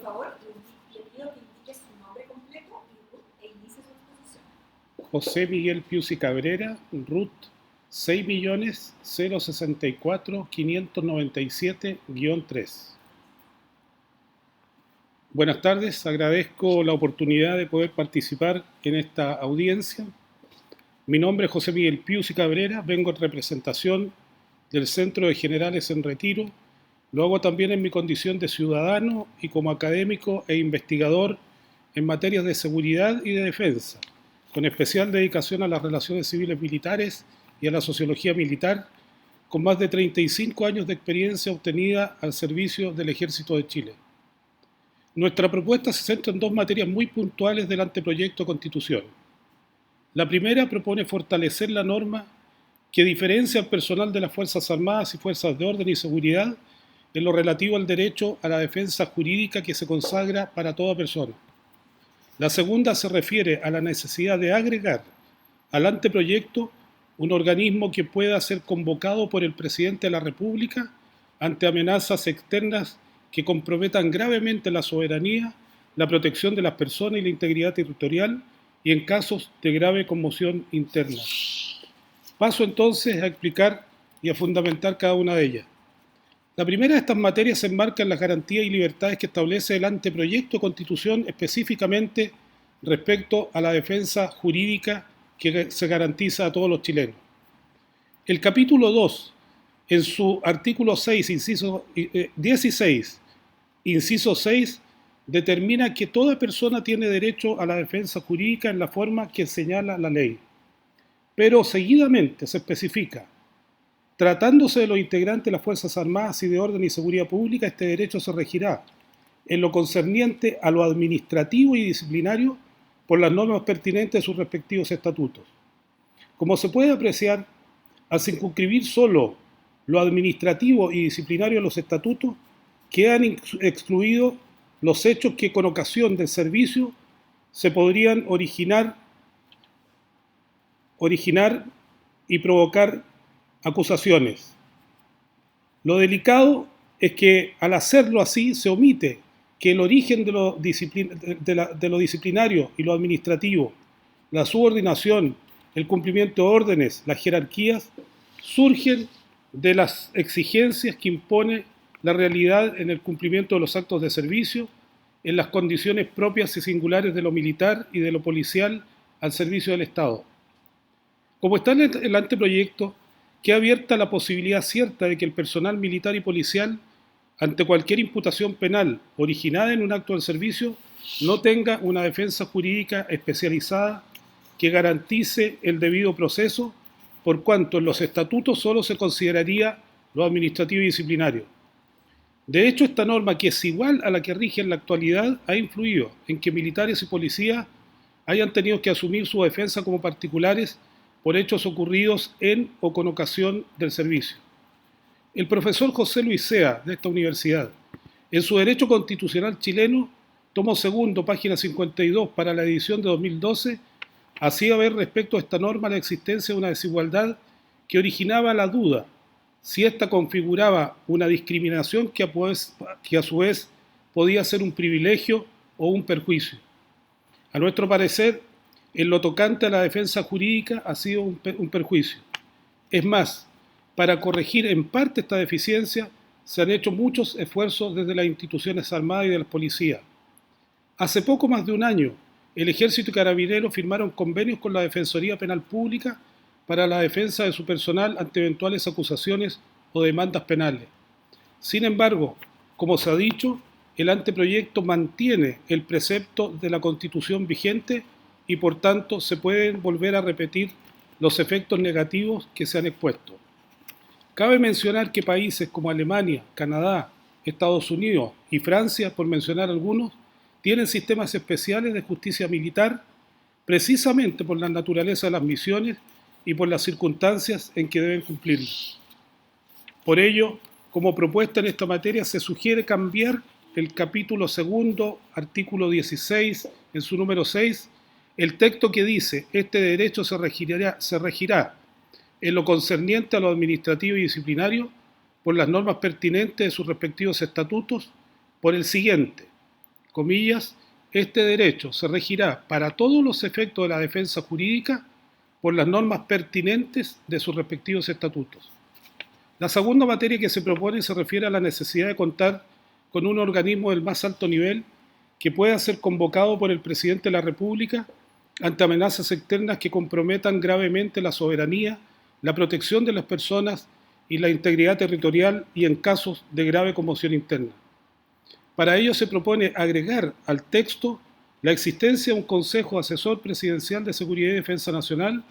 favor, le pido que indique su nombre completo e inicie su exposición. José Miguel Piusi Cabrera, RUT 6.064.597-3. Buenas tardes, agradezco la oportunidad de poder participar en esta audiencia. Mi nombre es José Miguel Piusi Cabrera, vengo en representación del Centro de Generales en Retiro. Lo hago también en mi condición de ciudadano y como académico e investigador en materias de seguridad y de defensa, con especial dedicación a las relaciones civiles militares y a la sociología militar, con más de 35 años de experiencia obtenida al servicio del Ejército de Chile. Nuestra propuesta se centra en dos materias muy puntuales del anteproyecto de Constitución. La primera propone fortalecer la norma que diferencia al personal de las Fuerzas Armadas y Fuerzas de Orden y Seguridad en lo relativo al derecho a la defensa jurídica que se consagra para toda persona. La segunda se refiere a la necesidad de agregar al anteproyecto un organismo que pueda ser convocado por el presidente de la República ante amenazas externas que comprometan gravemente la soberanía, la protección de las personas y la integridad territorial y en casos de grave conmoción interna. Paso entonces a explicar y a fundamentar cada una de ellas. La primera de estas materias se enmarca en las garantías y libertades que establece el anteproyecto de Constitución específicamente respecto a la defensa jurídica que se garantiza a todos los chilenos. El capítulo 2, en su artículo 6, inciso 16, inciso 6, determina que toda persona tiene derecho a la defensa jurídica en la forma que señala la ley. Pero seguidamente se especifica: tratándose de los integrantes de las Fuerzas Armadas y de Orden y Seguridad Pública, este derecho se regirá, en lo concerniente a lo administrativo y disciplinario, por las normas pertinentes de sus respectivos estatutos. Como se puede apreciar, al circunscribir solo lo administrativo y disciplinario de los estatutos, quedan excluidos los hechos que con ocasión del servicio se podrían originar y provocar acusaciones. Lo delicado es que al hacerlo así se omite que el origen de lo disciplinario y lo administrativo, la subordinación, el cumplimiento de órdenes, las jerarquías, surgen de las exigencias que impone la realidad en el cumplimiento de los actos de servicio, en las condiciones propias y singulares de lo militar y de lo policial al servicio del Estado. Como está en el anteproyecto, queda abierta la posibilidad cierta de que el personal militar y policial, ante cualquier imputación penal originada en un acto del servicio, no tenga una defensa jurídica especializada que garantice el debido proceso, por cuanto en los estatutos solo se consideraría lo administrativo y disciplinario. De hecho, esta norma, que es igual a la que rige en la actualidad, ha influido en que militares y policías hayan tenido que asumir su defensa como particulares por hechos ocurridos en o con ocasión del servicio. El profesor José Luis Sea, de esta universidad, en su Derecho Constitucional Chileno, tomo segundo, página 52, para la edición de 2012, hacía ver respecto a esta norma la existencia de una desigualdad que originaba la duda si ésta configuraba una discriminación que a su vez podía ser un privilegio o un perjuicio. A nuestro parecer, en lo tocante a la defensa jurídica ha sido un perjuicio. Es más, para corregir en parte esta deficiencia se han hecho muchos esfuerzos desde las instituciones armadas y de la policía. Hace poco más de un año, el Ejército y Carabineros firmaron convenios con la Defensoría Penal Pública para la defensa de su personal ante eventuales acusaciones o demandas penales. Sin embargo, como se ha dicho, el anteproyecto mantiene el precepto de la Constitución vigente y por tanto se pueden volver a repetir los efectos negativos que se han expuesto. Cabe mencionar que países como Alemania, Canadá, Estados Unidos y Francia, por mencionar algunos, tienen sistemas especiales de justicia militar precisamente por la naturaleza de las misiones y por las circunstancias en que deben cumplirlas. Por ello, como propuesta en esta materia, se sugiere cambiar el capítulo segundo, artículo 16, en su número 6, el texto que dice: este derecho se regirá en lo concerniente a lo administrativo y disciplinario por las normas pertinentes de sus respectivos estatutos, por el siguiente: comillas, este derecho se regirá para todos los efectos de la defensa jurídica por las normas pertinentes de sus respectivos estatutos. La segunda materia que se propone se refiere a la necesidad de contar con un organismo del más alto nivel que pueda ser convocado por el presidente de la República ante amenazas externas que comprometan gravemente la soberanía, la protección de las personas y la integridad territorial y en casos de grave conmoción interna. Para ello se propone agregar al texto la existencia de un Consejo Asesor Presidencial de Seguridad y Defensa Nacional,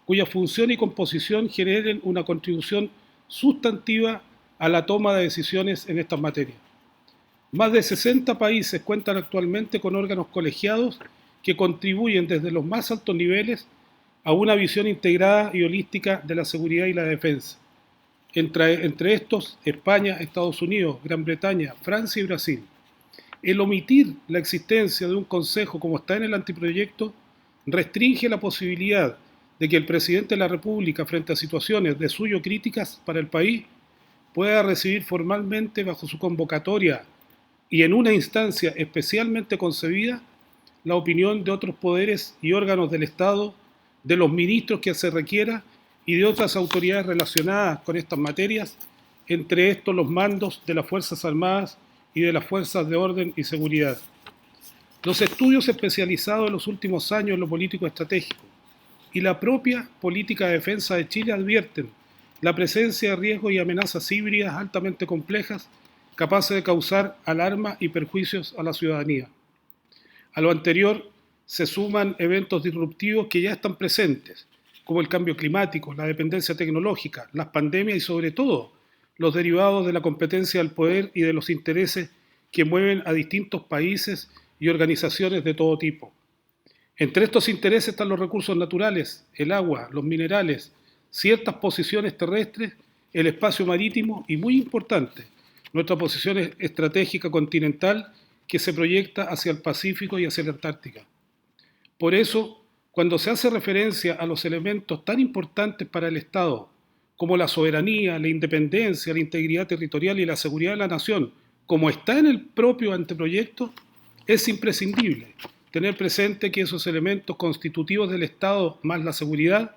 cuya función y composición generen una contribución sustantiva a la toma de decisiones en estas materias. Más de 60 países cuentan actualmente con órganos colegiados que contribuyen desde los más altos niveles a una visión integrada y holística de la seguridad y la defensa. Entre estos, España, Estados Unidos, Gran Bretaña, Francia y Brasil. El omitir la existencia de un consejo como está en el anteproyecto restringe la posibilidad de que el presidente de la República, frente a situaciones de suyo críticas para el país, pueda recibir formalmente bajo su convocatoria y en una instancia especialmente concebida la opinión de otros poderes y órganos del Estado, de los ministros que se requiera y de otras autoridades relacionadas con estas materias, entre estos los mandos de las Fuerzas Armadas y de las Fuerzas de Orden y Seguridad. Los estudios especializados en los últimos años en lo político estratégico y la propia política de defensa de Chile advierten la presencia de riesgos y amenazas híbridas altamente complejas capaces de causar alarma y perjuicios a la ciudadanía. A lo anterior se suman eventos disruptivos que ya están presentes, como el cambio climático, la dependencia tecnológica, las pandemias y sobre todo los derivados de la competencia del poder y de los intereses que mueven a distintos países y organizaciones de todo tipo. Entre estos intereses están los recursos naturales, el agua, los minerales, ciertas posiciones terrestres, el espacio marítimo y, muy importante, nuestra posición estratégica continental que se proyecta hacia el Pacífico y hacia la Antártica. Por eso, cuando se hace referencia a los elementos tan importantes para el Estado, como la soberanía, la independencia, la integridad territorial y la seguridad de la nación, como está en el propio anteproyecto, es imprescindible tener presente que esos elementos constitutivos del Estado más la seguridad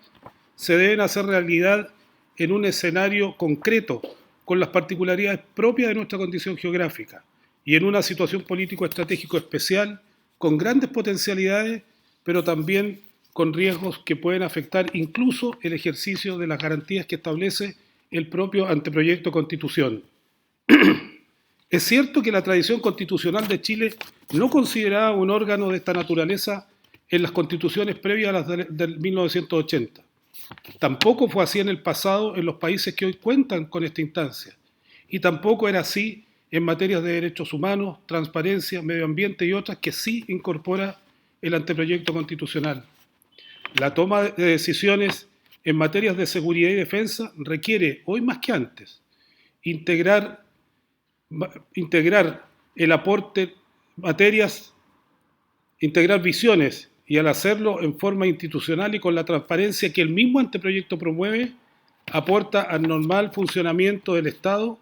se deben hacer realidad en un escenario concreto, con las particularidades propias de nuestra condición geográfica y en una situación político-estratégico especial, con grandes potencialidades, pero también con riesgos que pueden afectar incluso el ejercicio de las garantías que establece el propio anteproyecto de Constitución. Es cierto que la tradición constitucional de Chile no consideraba un órgano de esta naturaleza en las constituciones previas a las del 1980. Tampoco fue así en el pasado en los países que hoy cuentan con esta instancia. Y tampoco era así en materias de derechos humanos, transparencia, medio ambiente y otras que sí incorpora el anteproyecto constitucional. La toma de decisiones en materias de seguridad y defensa requiere, hoy más que antes, integrar el aporte materias, integrar visiones y al hacerlo en forma institucional y con la transparencia que el mismo anteproyecto promueve, aporta al normal funcionamiento del Estado,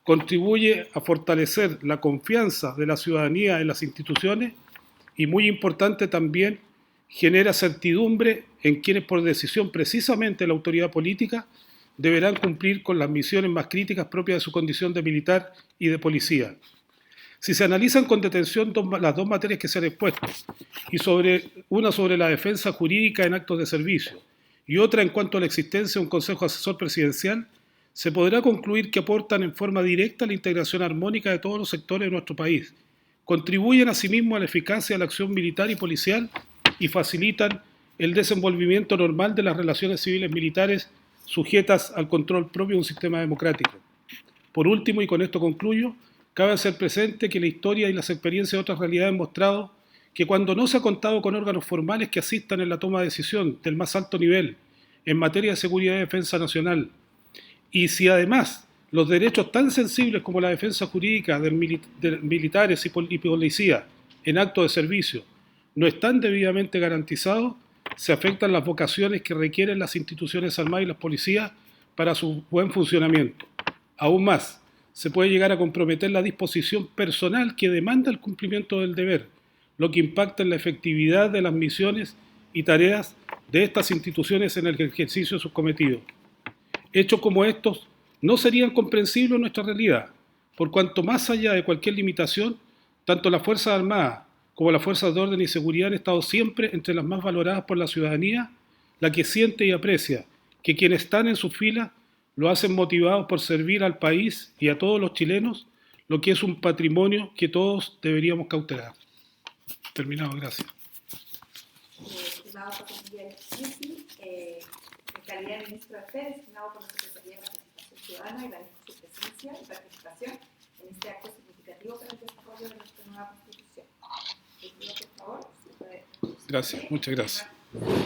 contribuye a fortalecer la confianza de la ciudadanía en las instituciones y, muy importante también, genera certidumbre en quienes por decisión precisamente de la autoridad política deberán cumplir con las misiones más críticas propias de su condición de militar y de policía. Si se analizan con detención las dos materias que se han expuesto, y una sobre la defensa jurídica en actos de servicio y otra en cuanto a la existencia de un Consejo Asesor Presidencial, se podrá concluir que aportan en forma directa a la integración armónica de todos los sectores de nuestro país, contribuyen asimismo a la eficacia de la acción militar y policial y facilitan el desenvolvimiento normal de las relaciones civiles militares sujetas al control propio de un sistema democrático. Por último, y con esto concluyo, cabe hacer presente que la historia y las experiencias de otras realidades han mostrado que cuando no se ha contado con órganos formales que asistan en la toma de decisión del más alto nivel en materia de seguridad y defensa nacional, y si además los derechos tan sensibles como la defensa jurídica de militares y policía en acto de servicio no están debidamente garantizados, se afectan las vocaciones que requieren las instituciones armadas y las policías para su buen funcionamiento. Aún más, se puede llegar a comprometer la disposición personal que demanda el cumplimiento del deber, lo que impacta en la efectividad de las misiones y tareas de estas instituciones en el ejercicio de sus cometidos. Hechos como estos no serían comprensibles en nuestra realidad, por cuanto más allá de cualquier limitación, tanto las Fuerzas Armadas como las Fuerzas de Orden y Seguridad han estado siempre entre las más valoradas por la ciudadanía, la que siente y aprecia que quienes están en sus filas lo hacen motivados por servir al país y a todos los chilenos, lo que es un patrimonio que todos deberíamos cautelar. Terminado, gracias. Estimado José Miguel Giesi, en calidad de ministro de Fe, designado por la Secretaría de Participación Ciudadana, y la su presencia y participación en este acto significativo para el desarrollo de nuestra nueva Constitución. Les pido, por favor, Gracias, muchas gracias.